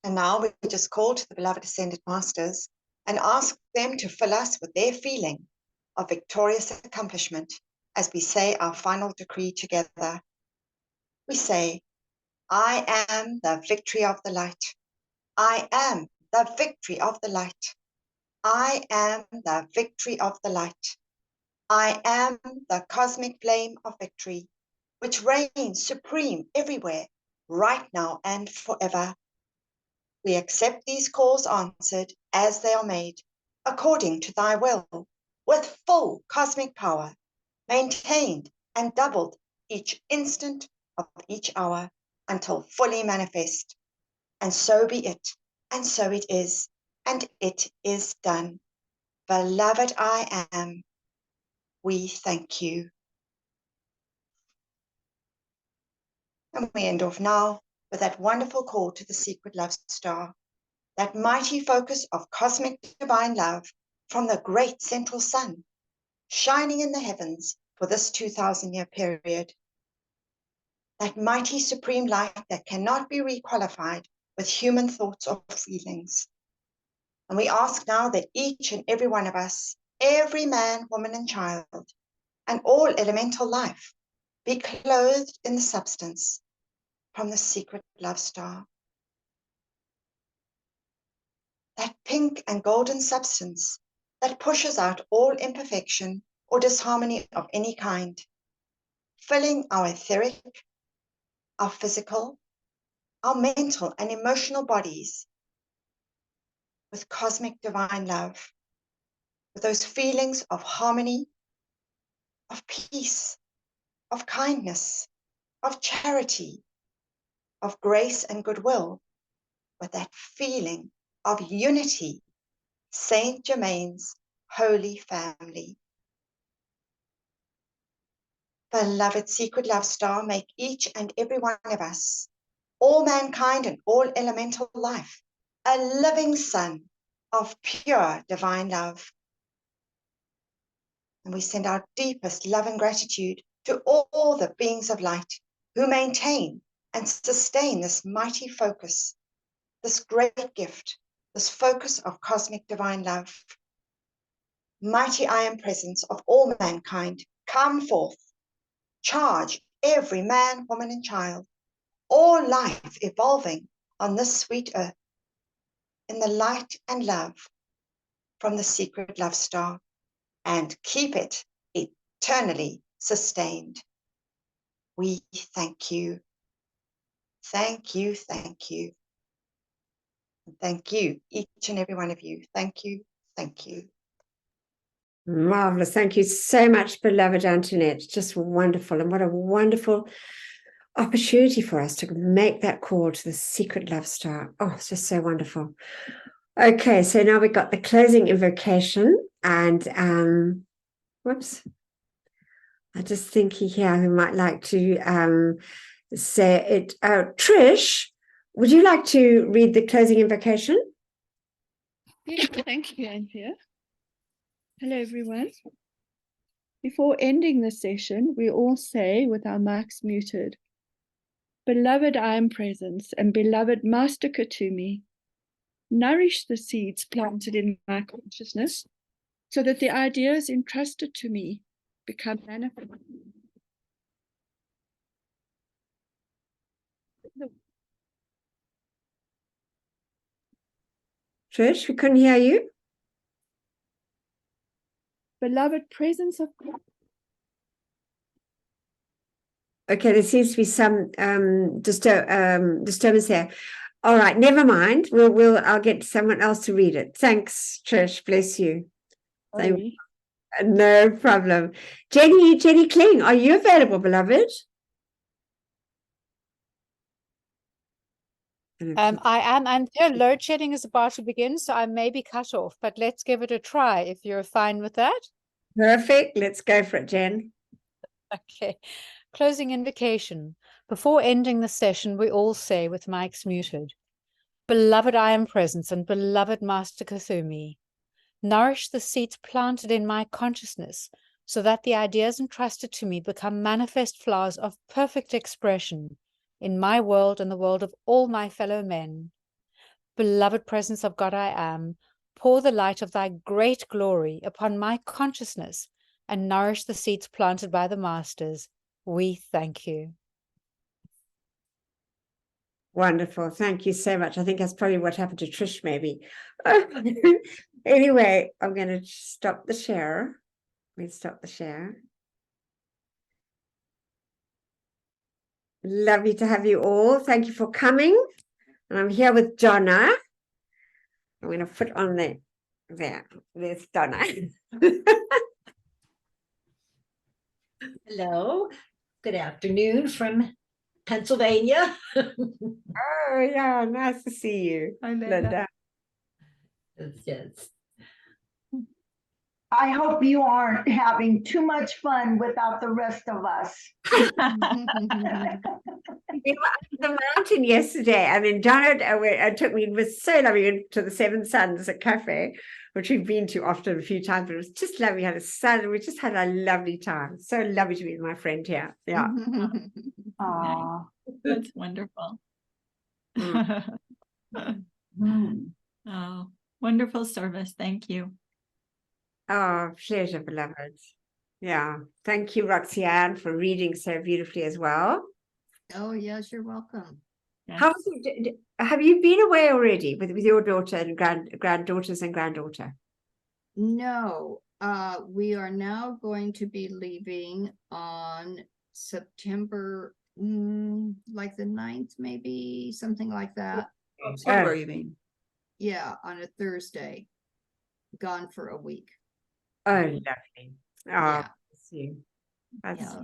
And now we just call to the beloved Ascended Masters and ask them to fill us with their feeling of victorious accomplishment as we say our final decree together. We say, I am the victory of the light. I am the victory of the light. I am the victory of the light. I am the cosmic flame of victory, which reigns supreme everywhere, right now and forever. We accept these calls answered as they are made, according to thy will, with full cosmic power, maintained and doubled each instant of each hour until fully manifest. And so be it, and so it is, and it is done. Beloved I am, we thank you. And we end off now with that wonderful call to the secret love star, that mighty focus of cosmic divine love from the great central sun, shining in the heavens for this 2,000-year period. That mighty supreme light that cannot be requalified with human thoughts or feelings. And we ask now that each and every one of us, every man, woman, and child, and all elemental life, be clothed in the substance from the secret love star. That pink and golden substance that pushes out all imperfection or disharmony of any kind, filling our etheric, our physical, our mental and emotional bodies with cosmic divine love, with those feelings of harmony, of peace, of kindness, of charity, of grace and goodwill, with that feeling of unity, Saint Germain's holy family. Beloved secret love star, make each and every one of us, all mankind and all elemental life, a living sun of pure divine love. And we send our deepest love and gratitude to all the beings of light who maintain and sustain this mighty focus, this great gift, this focus of cosmic divine love. Mighty I am presence of all mankind, come forth, charge every man, woman, and child, all life evolving on this sweet earth, in the light and love from the secret love star, and keep it eternally sustained. We thank you. Thank you, thank you. Thank you, each and every one of you. Thank you, thank you. Marvelous. Thank you so much, beloved Antoinette. Just wonderful. And what a wonderful opportunity for us to make that call to the secret love star. Oh, it's just so wonderful. Okay, so now we've got the closing invocation, and whoops. I just think here who might like to say it. Trish, would you like to read the closing invocation? Yes, thank you, Anthea. Hello, everyone. Before ending the session, we all say with our mics muted, Beloved I am presence and beloved Master Katumi, nourish the seeds planted in my consciousness so that the ideas entrusted to me become manifest. Trish, we couldn't hear you. Beloved presence of God. Okay, there seems to be some disturbance here. All right, never mind. I'll get someone else to read it. Thanks, Trish. Bless you. No problem. Jenny Kling, are you available, beloved? I am, and load shedding is about to begin, so I may be cut off, but let's give it a try if you're fine with that. Perfect. Let's go for it, Jen. Okay. Closing invocation. Before ending the session, we all say with mics muted, Beloved I am presence and beloved Master Kathumi, nourish the seeds planted in my consciousness so that the ideas entrusted to me become manifest flowers of perfect expression in my world and the world of all my fellow men. beloved presence of God I am, pour the light of thy great glory upon my consciousness and nourish the seeds planted by the masters. We thank you. Wonderful. Thank you so much. I think that's probably what happened to Trish, maybe. Anyway, I'm going to stop the share. Let's stop the share. Lovely to have you all. Thank you for coming. And I'm here with Donna. I'm going to put on there's Donna. Hello, good afternoon from Pennsylvania. Oh, yeah, nice to see you. Hi, Linda. Yes. I hope you aren't having too much fun without the rest of us. We were up the mountain yesterday. I mean, Donna took me, it was so lovely, we went to the Seven Suns, a cafe, which we've been to often a few times, but it was just lovely. We had a sun, we just had a lovely time. So lovely to be with my friend here. Yeah. Aww. That's wonderful. Oh, wonderful service. Thank you. Oh, pleasure, beloved. Yeah. Thank you, Roxanne, for reading so beautifully as well. Oh, yes, you're welcome. Yes. How have you been away already with your daughter and granddaughters and granddaughter? No, we are now going to be leaving on September, like the 9th, maybe, something like that. October, you mean? Yeah, on a Thursday. Gone for a week. Oh, lovely. Oh, Yeah. bless you. That's, Yeah,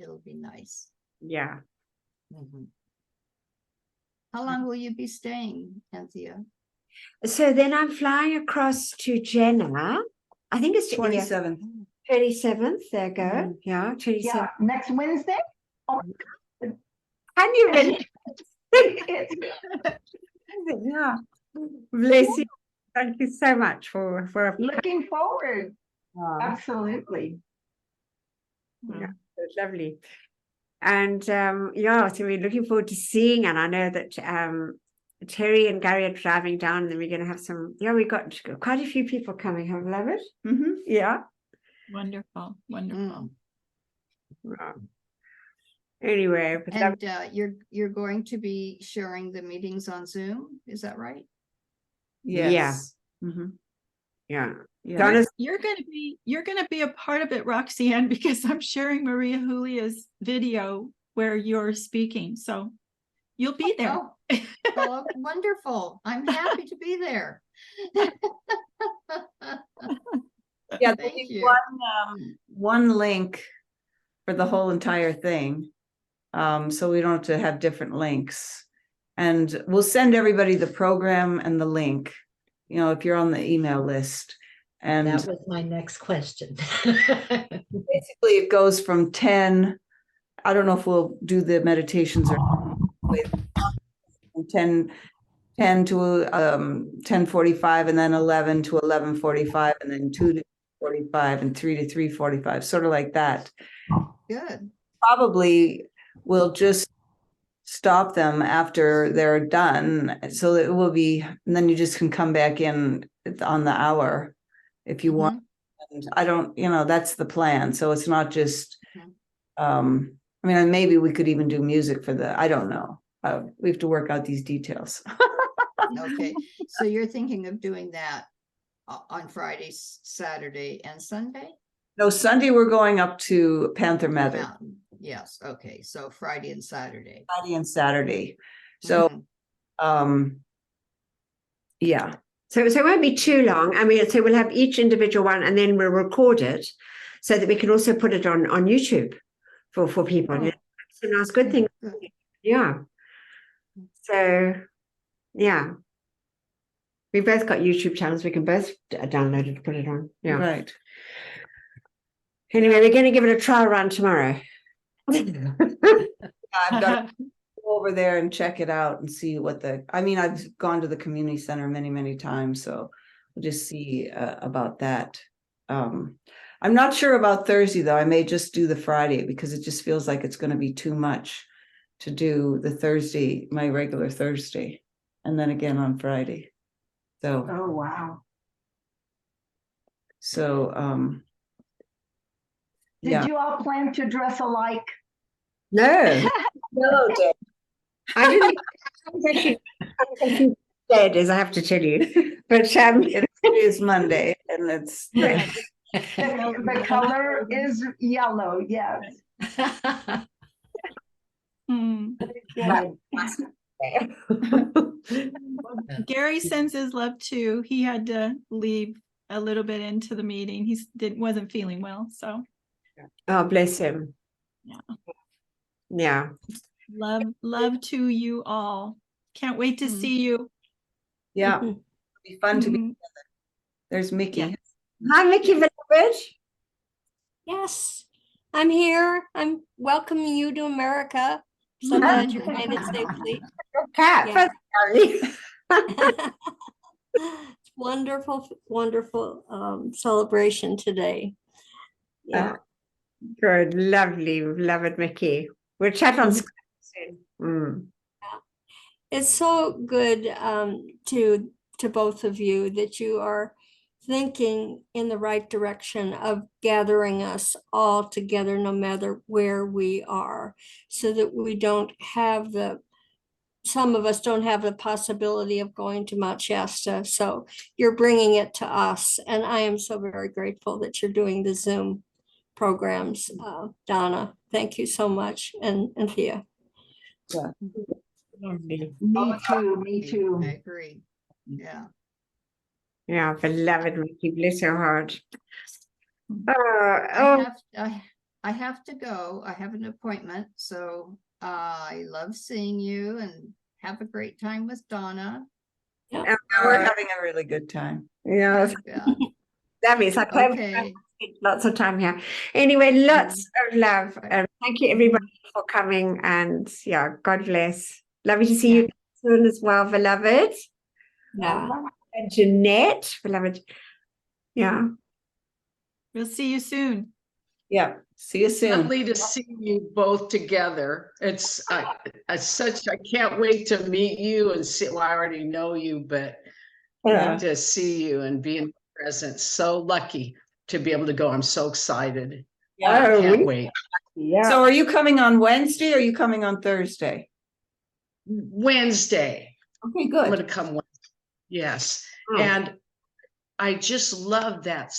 it'll be nice. yeah. Mhm. How long will you be staying, Anthea? So then I'm flying across to Jenna. I think it's 27th. 27th. There you go. Yeah, 27th. Yeah, next Wednesday? Oh, Can you really? Yeah. Bless you. Thank you so much for looking forward. Oh, Absolutely. yeah, it's lovely. And yeah, so we're looking forward to seeing, and I know that Terry and Gary are driving down, and then we're going to have some, yeah, we got quite a few people coming. Have love it. Yeah. Wonderful. Wonderful. Wow. Anyway, but And you're going to be sharing the meetings on Zoom, is that right? Yes. yeah. Yeah. You're gonna be a part of it, Roxanne, because I'm sharing Maria Julia's video where you're speaking. So you'll be there. Oh, wonderful. I'm happy to be there. Yeah, there'll Thank be you. one link for the whole entire thing. So we don't have to have different links. And we'll send everybody the program and the link, you know, if you're on the email list. And That was my next question. basically it goes from 10, I don't know if we'll do the meditations or with 10 to 10:45, and then 11 to 11:45, and then 2 to 45, and 3 to 3:45, sort of like that. Good. Probably we'll just stop them after they're done, so that it will be, and then you just can come back in on the hour if you want. And I don't, you know, that's the plan. So it's not just, I mean, maybe we could even do music for I don't know. We have to work out these details. Okay, so you're thinking of doing that on Friday, Saturday, and Sunday? No, Sunday we're going up to Panther Meadow. Mountain. Yes, okay, so Friday and Saturday. Friday and Saturday. So, yeah. So it won't be too long. I mean, so we'll have each individual one, and then we'll record it so that we can also put it on YouTube for people. Oh. It's a nice, good thing. Yeah. So, yeah. We've both got YouTube channels. We can both download it, put it on. Yeah. Right. Anyway, we're going to give it a trial run tomorrow. I've got to go over there and check it out and see what I mean, I've gone to the community center many, many times, so we'll just see about that. I'm not sure about Thursday, though. I may just do the Friday because it just feels like it's going to be too much to do the Thursday, my regular Thursday. and then again on Friday. So, Oh, wow. Did yeah. you all plan to dress alike? No, No, dear. I didn't. I'm dead, as I have to tell you. But It is Monday, and it's The color is yellow, yes. Gary sends his love too. He had to leave a little bit into the meeting. He wasn't feeling well, so Oh, bless him. Yeah. love to you all. Can't wait to see you. yeah, it'll be fun to be Mhm. together. There's Mickey. Yeah. Hi, Mickey Village. Yes, I'm here. I'm welcoming you to America. So glad you made it safely. Cat, Yeah. apparently. It's wonderful, wonderful celebration today. Yeah. Good, lovely, beloved Mickey. We'll chat on Skype soon. Mm. It's so good to both of you that you are thinking in the right direction of gathering us all together, no matter where we are, so that we don't have some of us don't have the possibility of going to Mount Shasta. So you're bringing it to us. And I am so very grateful that you're doing the Zoom programs. Donna, thank you so much. And Thea. Yeah. Me too, me too. I agree. Yeah. Yeah, beloved Mickey, bless your heart. I have to go. I have an appointment. So I love seeing you and have a great time with Donna. Yeah. We're having a really good time. Yeah, Yeah. that means I plan Okay. lots of time here. Anyway, lots of love. And thank you, everybody, for coming. And yeah, God bless. Lovely to see you soon as well, beloved. Yeah. And Jeanette, beloved. Yeah. We'll see you soon. Yeah. See you soon. Lovely to see you both together. It's such, I can't wait to meet you and see, well, I already know you, but to see you and be in presence. So lucky to be able to go. I'm so excited. Yeah. I can't wait. Yeah. So are you coming on Wednesday or are you coming on Thursday? Wednesday. Okay, good. I'm going to come Wednesday. Yes. And I just love that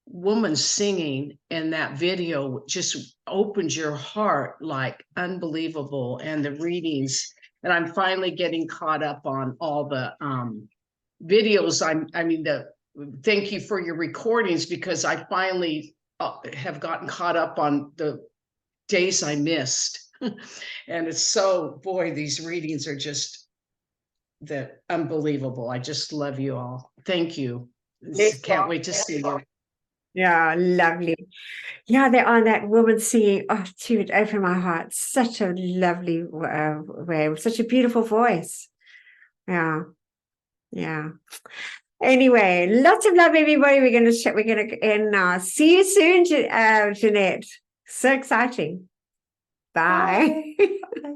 woman singing in that video. Just opens your heart, like unbelievable. And the readings, and I'm finally getting caught up on all the videos. Thank you for your recordings, because I finally have gotten caught up on the days I missed. And it's so, boy, these readings are just unbelievable. I just love you all. Thank you. Can't wait to see you. Yeah, lovely. Yeah, they are that woman singing. Oh, to it opened my heart. Such a lovely way, such a beautiful voice. Yeah, yeah. Anyway, lots of love, everybody. We're gonna end now. See you soon, Jeanette. So exciting. Bye. Bye.